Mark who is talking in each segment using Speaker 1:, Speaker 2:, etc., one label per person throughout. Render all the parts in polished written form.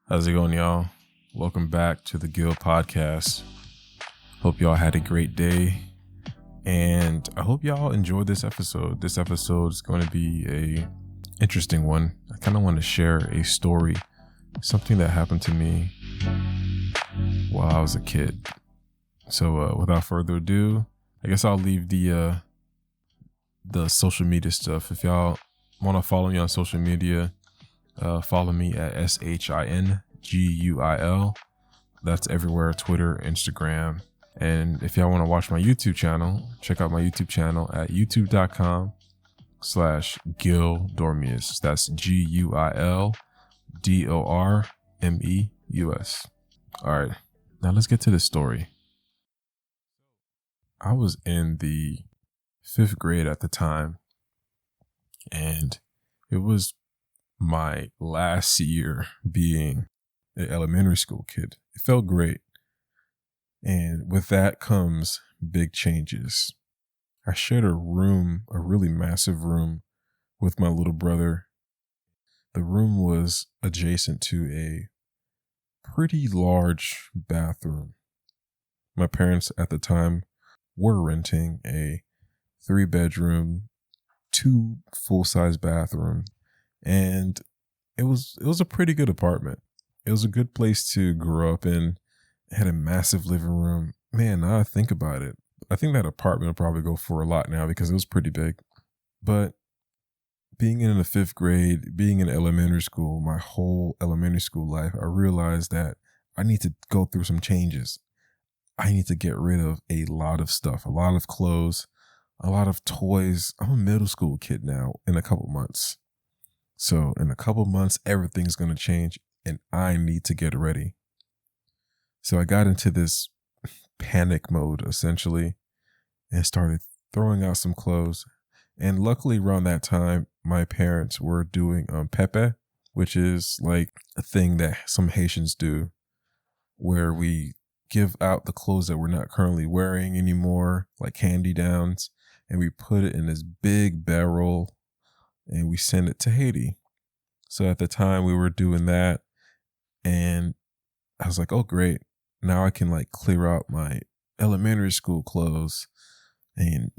Speaker 1: How's it going, y'all? Welcome back to the Guild Podcast. Hope y'all had a great day, and I hope y'all enjoyed this episode. This episode is going to be a interesting one. I kind of want to share a story, something that happened to me while I was a kid. So, without further ado, I guess I'll leave the social media stuff. If y'all want to follow me on social media, follow me at SHINGUIL. That's everywhere: Twitter, Instagram. And if y'all want to watch my YouTube channel, check out my YouTube channel at youtube.com/GilDormius. That's GUILDORMEUS. All right, now let's get to the story. I was in the 5th grade at the time, and it was my last year being an elementary school kid. It felt great. And with that comes big changes. I shared a room, a really massive room, with my little brother. The room was adjacent to a pretty large bathroom. My parents at the time were renting a 3-bedroom, 2 full-size bathroom. And it was a pretty good apartment. It was a good place to grow up in. It had a massive living room. Man, now I think about it, I think that apartment will probably go for a lot now because it was pretty big. But being in the 5th grade, being in elementary school, my whole elementary school life, I realized that I need to go through some changes. I need to get rid of a lot of stuff, a lot of clothes, a lot of toys. I'm a middle school kid now in a couple months. So in a couple months, everything's going to change and I need to get ready. So I got into this panic mode essentially and started throwing out some clothes. And luckily around that time, my parents were doing pepe, which is like a thing that some Haitians do where we give out the clothes that we're not currently wearing anymore, like hand-me-downs, and we put it in this big barrel and we send it to Haiti. So at the time we were doing that, and I was like, oh, great. Now I can like clear out my elementary school clothes and,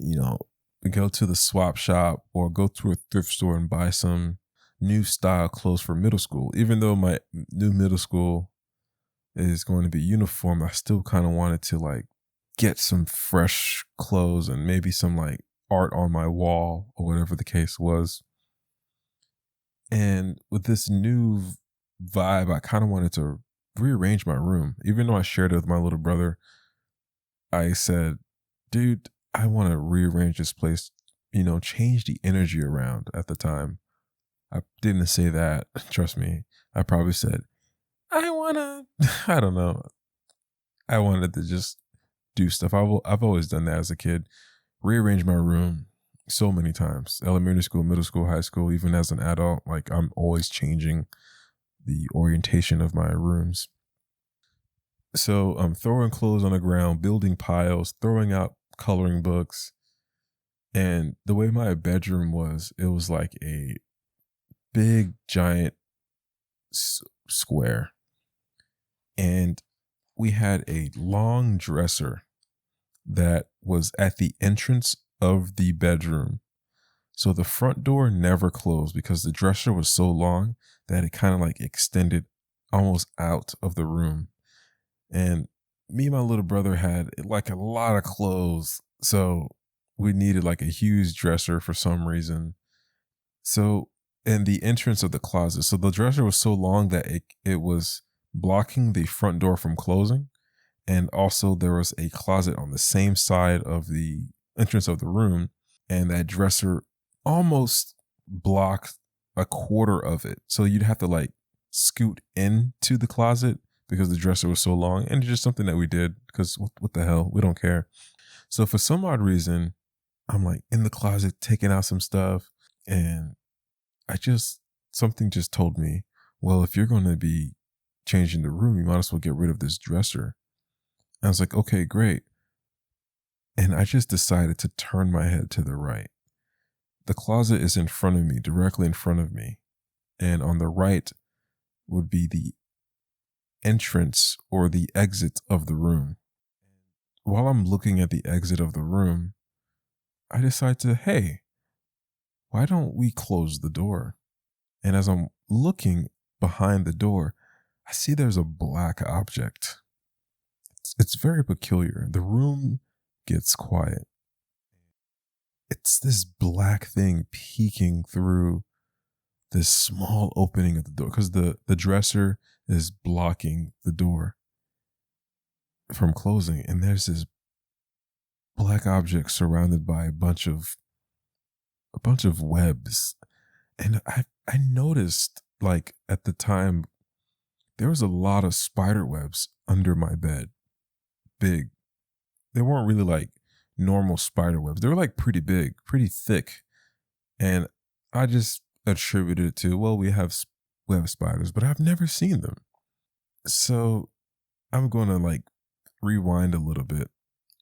Speaker 1: go to the swap shop or go to a thrift store and buy some new style clothes for middle school. Even though my new middle school is going to be uniform, I still kind of wanted to like get some fresh clothes and maybe some like art on my wall or whatever the case was. And with this new vibe, I kind of wanted to rearrange my room. Even though I shared it with my little brother, I said, dude, I want to rearrange this place, change the energy around. At the time, I didn't say that. Trust me. I probably said, I don't know. I wanted to just do stuff. I've always done that as a kid. Rearrange my room so many times. Elementary school, middle school, high school, even as an adult, like I'm always changing the orientation of my rooms. So I'm throwing clothes on the ground, building piles, throwing out coloring books. And the way my bedroom was, it was like a big, giant square. And we had a long dresser that was at the entrance of the bedroom. So the front door never closed because the dresser was so long that it kind of like extended almost out of the room. And me and my little brother had like a lot of clothes. So we needed like a huge dresser for some reason. So, and the entrance of the closet. So the dresser was so long that it was blocking the front door from closing. And also there was a closet on the same side of the entrance of the room. And that dresser almost blocked a quarter of it. So you'd have to like scoot into the closet because the dresser was so long. And it's just something that we did because what the hell? We don't care. So for some odd reason, I'm like in the closet taking out some stuff. And something just told me, well, if you're going to be changing the room, you might as well get rid of this dresser. I was like, okay, great. And I just decided to turn my head to the right. The closet is in front of me, directly in front of me. And on the right would be the entrance or the exit of the room. While I'm looking at the exit of the room, I decide to, hey, why don't we close the door? And as I'm looking behind the door, I see there's a black object. It's very peculiar. The room gets quiet. It's this black thing peeking through this small opening of the door because the dresser is blocking the door from closing. And there's this black object surrounded by a bunch of webs. And I noticed, like, at the time, there was a lot of spider webs under my bed. Big. They weren't really like normal spider webs. They were like pretty big, pretty thick. And I just attributed it to, well, we have web spiders, but I've never seen them. So I'm going to like rewind a little bit.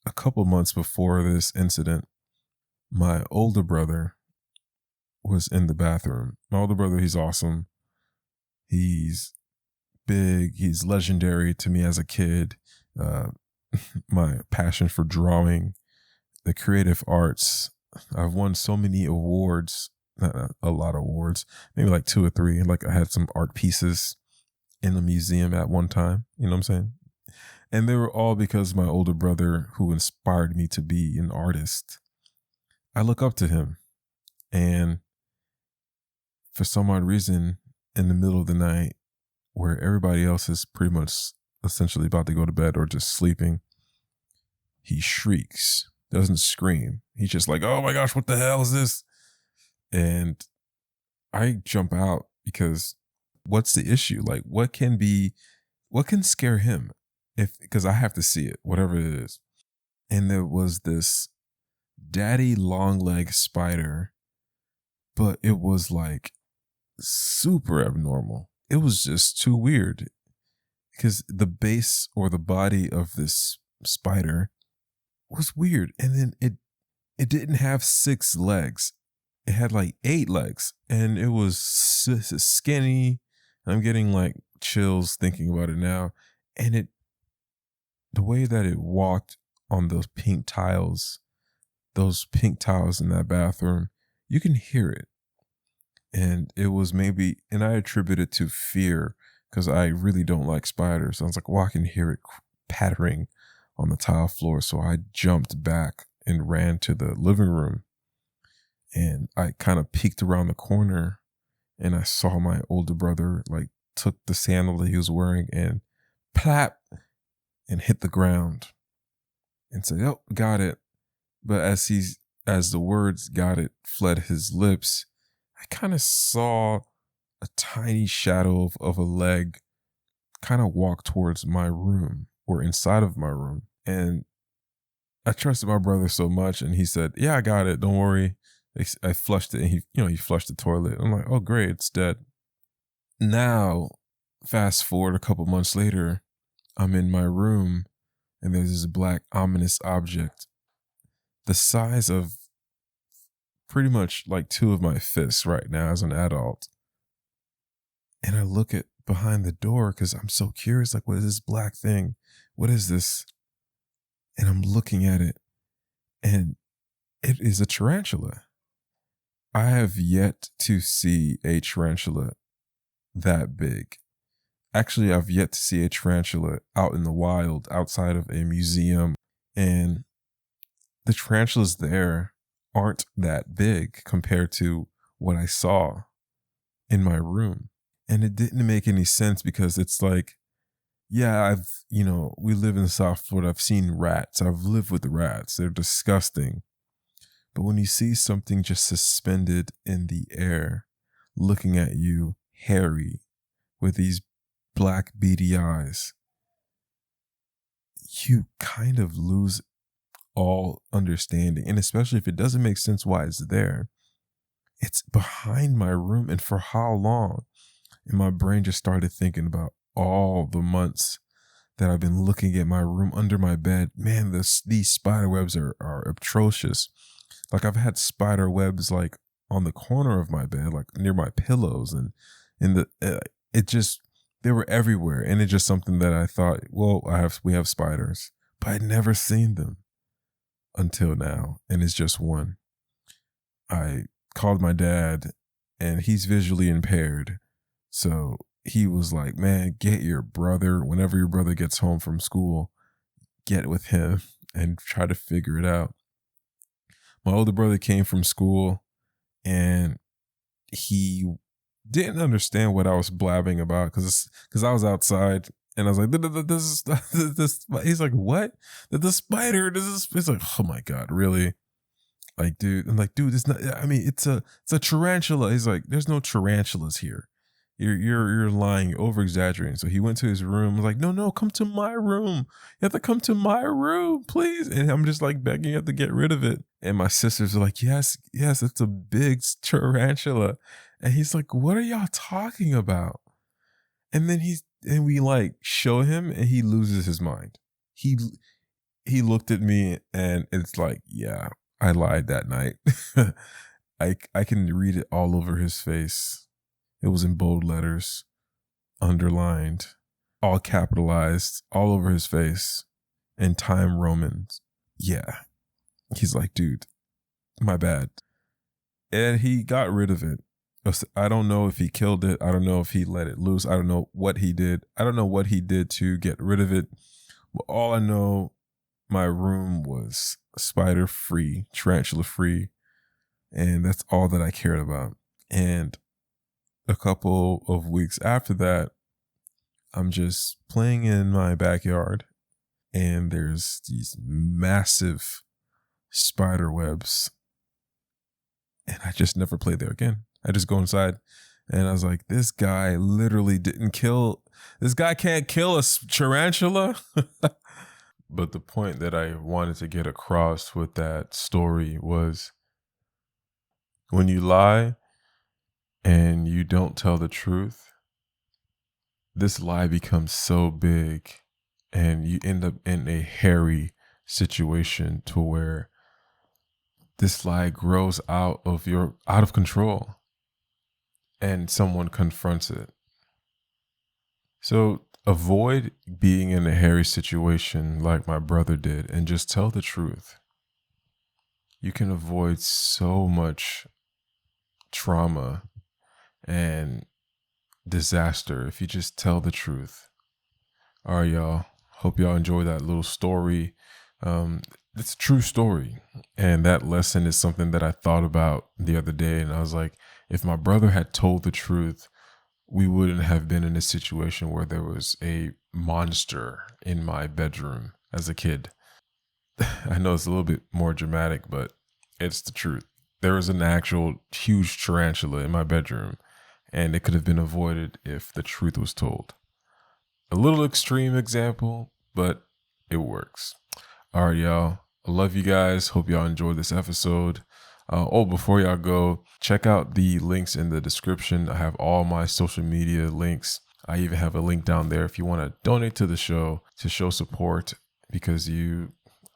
Speaker 1: A couple months before this incident, my older brother was in the bathroom. My older brother, he's awesome. He's big. He's legendary to me as a kid. My passion for drawing, the creative arts. I've won so many awards, not a lot of awards, maybe like 2 or 3. Like I had some art pieces in the museum at one time, you know what I'm saying? And they were all because my older brother, who inspired me to be an artist. I look up to him, and for some odd reason, in the middle of the night, where everybody else is pretty much essentially about to go to bed or just sleeping, he shrieks, doesn't scream. He's just like, oh my gosh, what the hell is this? And I jump out because what's the issue? Like, what can scare him? Because I have to see it, whatever it is. And there was this daddy long leg spider, but it was like super abnormal. It was just too weird because the base or the body of this spider was weird. And then it didn't have 6 legs. It had like 8 legs, and it was skinny. I'm getting like chills thinking about it now. And the way that it walked on those pink tiles in that bathroom, you can hear it. And it was and I attribute it to fear because I really don't like spiders. I was like, well, I can hear it pattering on the tile floor. So I jumped back and ran to the living room, and I kind of peeked around the corner, and I saw my older brother like took the sandal that he was wearing and plap and hit the ground and said, oh, got it. But as the words got it fled his lips, I kind of saw a tiny shadow of a leg kind of walk towards my room or inside of my room. And I trusted my brother so much, and he said, yeah, I got it. Don't worry. I flushed it, and he flushed the toilet. I'm like, oh, great. It's dead. Now, fast forward a couple months later, I'm in my room, and there's this black ominous object the size of pretty much like 2 of my fists right now as an adult. And I look at behind the door because I'm so curious, like, what is this black thing? What is this? And I'm looking at it, and it is a tarantula. I have yet to see a tarantula that big. Actually, I've yet to see a tarantula out in the wild outside of a museum. And the tarantulas there aren't that big compared to what I saw in my room. And it didn't make any sense because it's like, yeah, we live in South Florida. I've seen rats. I've lived with rats. They're disgusting. But when you see something just suspended in the air, looking at you, hairy, with these black beady eyes, you kind of lose all understanding. And especially if it doesn't make sense why it's there. It's behind my room, and for how long? And my brain just started thinking about all the months that I've been looking at my room under my bed. Man, these spider webs are atrocious. Like, I've had spider webs like on the corner of my bed, like near my pillows, and in the they were everywhere. And it's just something that I thought, well, we have spiders, but I'd never seen them until now. And it's just one. I called my dad, and he's visually impaired. So he was like, man, get your brother, whenever your brother gets home from school, get with him and try to figure it out. My older brother came from school, and he didn't understand what I was blabbing about because I was outside, and I was like, this. He's like, what? The spider. It's like, oh my God, really? Like, dude, I'm like, dude, it's not. I mean, it's a tarantula. He's like, there's no tarantulas here. You're lying, over exaggerating. So he went to his room. Was like, no, come to my room. You have to come to my room, please. And I'm just like begging you to get rid of it. And my sisters are like, yes, it's a big tarantula. And he's like, what are y'all talking about? And then we like show him, and he loses his mind. He looked at me, and it's like, yeah, I lied that night. I can read it all over his face. It was in bold letters, underlined, all capitalized, all over his face, and Time Romans. Yeah. He's like, dude, my bad. And he got rid of it. I don't know if he killed it. I don't know if he let it loose. I don't know what he did. I don't know what he did to get rid of it. But all I know, my room was spider-free, tarantula-free. And that's all that I cared about. And a couple of weeks after that, I'm just playing in my backyard, and there's these massive spider webs, and I just never played there again. I just go inside, and I was like, this guy literally this guy can't kill a tarantula. But the point that I wanted to get across with that story was, when you lie and you don't tell the truth, this lie becomes so big, and you end up in a hairy situation to where this lie grows out of control, and someone confronts it. So avoid being in a hairy situation like my brother did, and just tell the truth. You can avoid so much trauma and disaster if you just tell the truth. All right, y'all. Hope y'all enjoy that little story. It's a true story. And that lesson is something that I thought about the other day. And I was like, if my brother had told the truth, we wouldn't have been in a situation where there was a monster in my bedroom as a kid. I know it's a little bit more dramatic, but it's the truth. There was an actual huge tarantula in my bedroom, and it could have been avoided if the truth was told. A little extreme example, but it works. All right, y'all. I love you guys. Hope y'all enjoyed this episode. Before y'all go, check out the links in the description. I have all my social media links. I even have a link down there if you want to donate to the show to show support because you,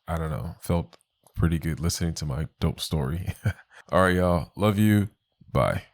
Speaker 1: I don't know, felt pretty good listening to my dope story. All right, y'all. Love you. Bye.